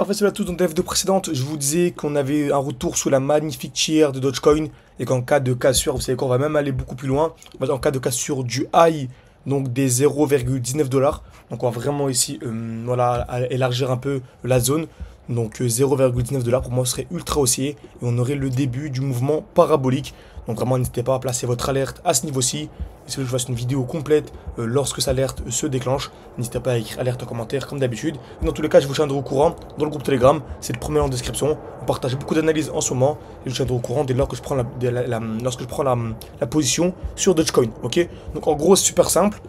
Parfait, salut à tous. Dans la vidéo précédente, je vous disais qu'on avait un retour sous la magnifique tier de Dogecoin et qu'en cas de cassure, vous savez qu'on va même aller beaucoup plus loin. En cas de cassure du high, donc des 0,19 $, donc on va vraiment ici voilà, élargir un peu la zone. Donc 0,19 $, pour moi ce serait ultra haussier et on aurait le début du mouvement parabolique. Donc vraiment n'hésitez pas à placer votre alerte à ce niveau-ci. Si vous voulez que je fasse une vidéo complète lorsque cette alerte se déclenche, n'hésitez pas à écrire alerte en commentaire comme d'habitude. Dans tous les cas, je vous tiendrai au courant dans le groupe Telegram, c'est le premier en description. On partage beaucoup d'analyses en ce moment et je vous tiendrai au courant dès lors que je prends la position sur Dogecoin. Ok, donc en gros c'est super simple.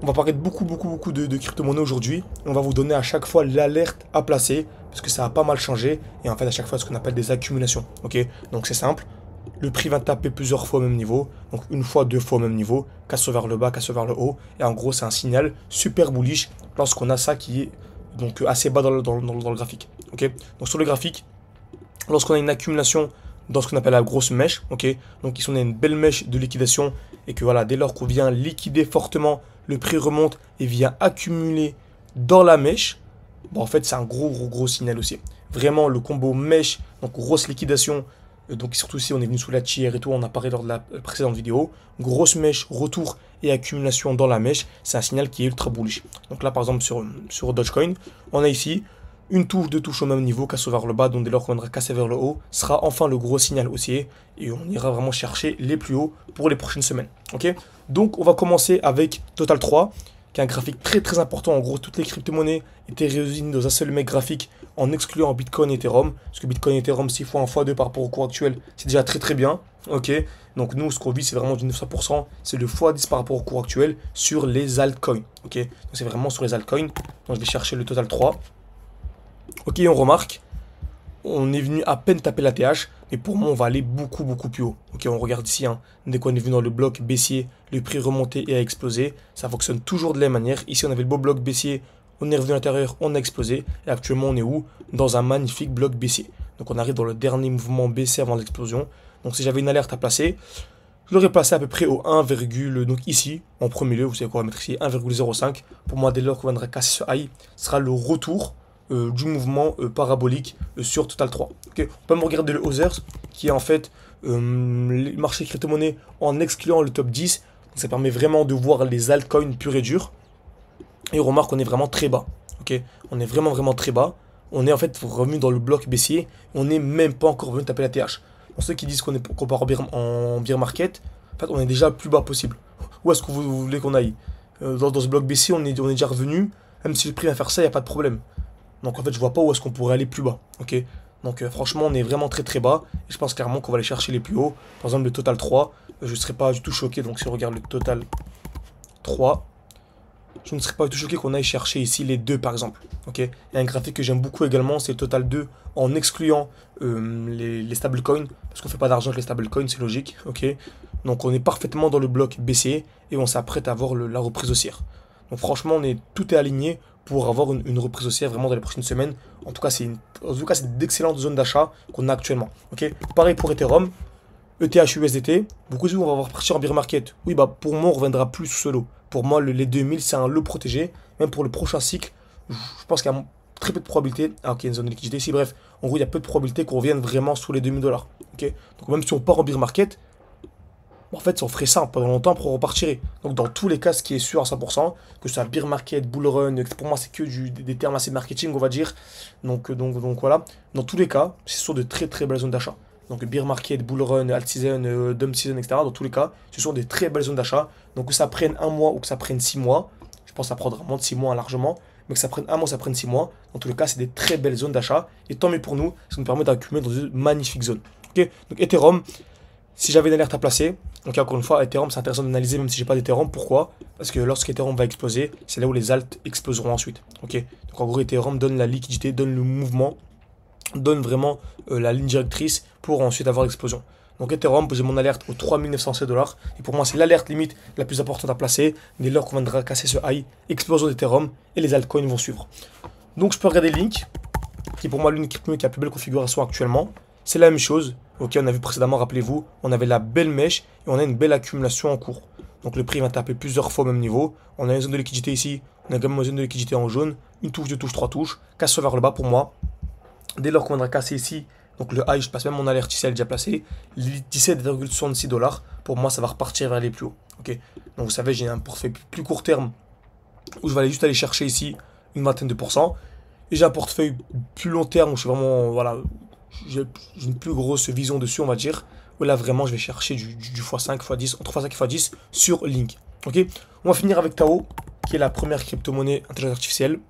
On va parler de beaucoup de crypto-monnaies aujourd'hui. On va vous donner à chaque fois l'alerte à placer parce que ça a pas mal changé et en fait à chaque fois ce qu'on appelle des accumulations. Ok, donc c'est simple. Le prix va taper plusieurs fois au même niveau, donc une fois, deux fois au même niveau, casse vers le bas, casse vers le haut, et en gros c'est un signal super bullish lorsqu'on a ça qui est donc assez bas dans le graphique. Ok, donc sur le graphique, lorsqu'on a une accumulation dans ce qu'on appelle la grosse mèche, ok, donc ici on a une belle mèche de liquidation et que voilà, dès lors qu'on vient liquider fortement, le prix remonte et vient accumuler dans la mèche, bon, en fait c'est un gros signal aussi. Vraiment le combo mèche, donc grosse liquidation. Donc surtout si on est venu sous la tier et tout, on a parlé lors de la précédente vidéo. Grosse mèche, retour et accumulation dans la mèche, c'est un signal qui est ultra bullish. Donc là par exemple sur Dogecoin, on a ici une touche, deux touches au même niveau, casse vers le bas, donc dès lors qu'on viendra casser vers le haut, sera enfin le gros signal haussier. Et on ira vraiment chercher les plus hauts pour les prochaines semaines. Ok, donc on va commencer avec Total 3, qui est un graphique très important. En gros, toutes les crypto-monnaies étaient réunies dans un seul mec graphique en excluant Bitcoin et Ethereum. Parce que Bitcoin et Ethereum, 6 fois 1 fois 2 par rapport au cours actuel, c'est déjà très bien. Ok, donc nous, ce qu'on vit, c'est vraiment du 900%. C'est le x10 par rapport au cours actuel sur les altcoins. Ok, donc c'est vraiment sur les altcoins. Donc je vais chercher le Total 3. Ok, on remarque, on est venu à peine taper la TH, mais pour moi on va aller beaucoup plus haut. Ok, on regarde ici, hein. Dès qu'on est venu dans le bloc baissier, le prix remonté et a explosé. Ça fonctionne toujours de la même manière. Ici on avait le beau bloc baissier, on est revenu à l'intérieur, on a explosé. Et actuellement on est où? Dans un magnifique bloc baissier. Donc on arrive dans le dernier mouvement baissier avant l'explosion. Donc si j'avais une alerte à placer, je l'aurais placé à peu près au 1, donc ici, en premier lieu, vous savez quoi, on va mettre ici 1,05. Pour moi, dès lors qu'on viendra casser ce high, sera le retour du mouvement parabolique sur Total 3. Okay. On peut même regarder le Others, qui est en fait le marché crypto-monnaie en excluant le top 10. Donc ça permet vraiment de voir les altcoins purs et durs. Et on remarque qu'on est vraiment très bas. Okay. On est vraiment très bas. On est en fait revenu dans le bloc baissier. On n'est même pas encore venu taper la TH. Pour ceux qui disent qu'on part en bear market, en fait on est déjà le plus bas possible. Où est-ce que vous voulez qu'on aille? Dans ce bloc baissier, on est déjà revenu. Même si le prix va faire ça, il n'y a pas de problème. Donc en fait je vois pas où est-ce qu'on pourrait aller plus bas. Ok, donc franchement on est vraiment très bas. Et je pense clairement qu'on va aller chercher les plus hauts. Par exemple le Total 3, je ne serais pas du tout choqué. Donc si on regarde le Total 3, je ne serais pas du tout choqué qu'on aille chercher ici les 2 par exemple. Ok, il y a un graphique que j'aime beaucoup également, c'est le Total 2 en excluant les stablecoins. Parce qu'on fait pas d'argent avec les stablecoins, c'est logique. Ok, donc on est parfaitement dans le bloc baissier et on s'apprête à avoir la reprise haussière. Donc franchement tout est aligné pour avoir une reprise haussière vraiment dans les prochaines semaines. En tout cas, c'est d'excellentes zones d'achat qu'on a actuellement. Ok. Pareil pour Ethereum, ETH USDT. Beaucoup de gens vont partir en bear market. Oui, bah pour moi, on reviendra plus sous ce lot. Pour moi, les 2000, c'est un lot protégé. Même pour le prochain cycle, je pense qu'il y a très peu de probabilité. Ah, ok, une zone de liquidité ici. Bref, en gros, il y a peu de probabilité qu'on revienne vraiment sous les 2000 $. Ok. Donc même si on part en bear market, en fait, on ferait ça pendant longtemps pour repartir. Donc, dans tous les cas, ce qui est sûr à 100%, que ce soit bear market, bull run, pour moi, c'est que des termes assez marketing, on va dire. Donc voilà. Dans tous les cas, ce sont de très belles zones d'achat. Donc, bear market, bull run, alt season, dump season, etc. Dans tous les cas, ce sont des très belles zones d'achat. Donc, que ça prenne un mois ou que ça prenne 6 mois, je pense que ça prendra moins de 6 mois largement. Mais que ça prenne un mois, ça prenne 6 mois. Dans tous les cas, c'est des très belles zones d'achat. Et tant mieux pour nous, ça nous permet d'accumuler dans une magnifique zone. Ok. Donc, Ethereum. Si j'avais une alerte à placer, donc encore une fois, Ethereum, c'est intéressant d'analyser même si j'ai pas d'Ethereum. Pourquoi? Parce que lorsqu'Ethereum va exploser, c'est là où les alts exploseront ensuite. Ok. Donc en gros, Ethereum donne la liquidité, donne le mouvement, donne vraiment la ligne directrice pour ensuite avoir l'explosion. Donc Ethereum, j'ai mon alerte aux 3907 $. Et pour moi, c'est l'alerte limite la plus importante à placer. Dès lors qu'on viendra casser ce high, explosion d'Ethereum et les altcoins vont suivre. Donc je peux regarder Link, qui est pour moi l'une des crypto-monnaies qui a la plus belle configuration actuellement. C'est la même chose. Ok, on a vu précédemment, rappelez-vous, on avait la belle mèche et on a une belle accumulation en cours. Donc le prix va taper plusieurs fois au même niveau. On a une zone de liquidité ici, on a également une zone de liquidité en jaune, une touche, deux touches, trois touches, casse vers le bas pour moi. Dès lors qu'on viendra casser ici, donc le high, je passe même mon alerte ici, elle est déjà placée. 17,66 $. Pour moi, ça va repartir vers les plus hauts. Ok. Donc vous savez, j'ai un portefeuille plus court terme où je vais juste aller chercher ici une vingtaine de pourcents. Et j'ai un portefeuille plus long terme où je suis vraiment, voilà, j'ai une plus grosse vision dessus, on va dire. Où là, vraiment, je vais chercher du x5, x10, entre x5 et x10 sur Link. Ok. On va finir avec Tao, qui est la première crypto-monnaie intelligence artificielle.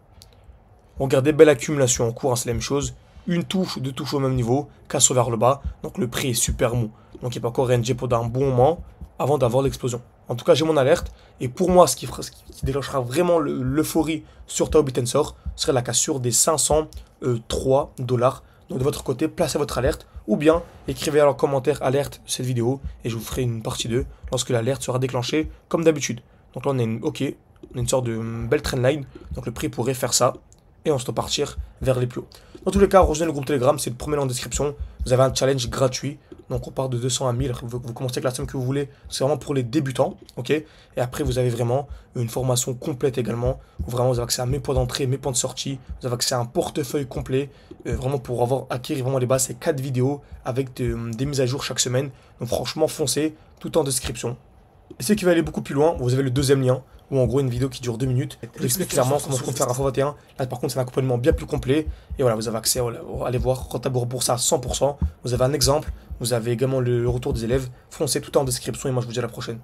Regardez, belle accumulation en cours, hein, c'est la même chose. Une touche, deux touches au même niveau, casse vers le bas. Donc le prix est super mou. Donc il n'est pas encore rangé pendant un bon moment avant d'avoir l'explosion. En tout cas, j'ai mon alerte. Et pour moi, ce qui déclenchera vraiment l'euphorie sur Tao Bitensor serait la cassure des 503 $. Donc de votre côté, placez votre alerte. Ou bien écrivez en commentaire alerte de cette vidéo. Et je vous ferai une partie 2 lorsque l'alerte sera déclenchée comme d'habitude. Donc là, on a une sorte de belle trendline. Donc le prix pourrait faire ça. Et on se doit partir vers les plus hauts. Dans tous les cas, rejoignez le groupe Telegram, c'est le premier lien en description. Vous avez un challenge gratuit. Donc on part de 200 à 1000. Vous commencez avec la somme que vous voulez. C'est vraiment pour les débutants. Ok. Et après, vous avez vraiment une formation complète également. Où vraiment vous avez accès à mes points d'entrée, mes points de sortie. Vous avez accès à un portefeuille complet. Vraiment pour avoir acquis vraiment les bases, c'est 4 vidéos avec des mises à jour chaque semaine. Donc franchement, foncez, tout en description. Et ceux qui veulent aller beaucoup plus loin, vous avez le deuxième lien, ou en gros une vidéo qui dure 2 minutes. J'explique clairement comment on faire un x21. Là par contre c'est un accompagnement bien plus complet. Et voilà, vous avez accès à aller voir Rentable Bourse à 100%. Vous avez un exemple, vous avez également le retour des élèves. Foncez tout en description et moi je vous dis à la prochaine.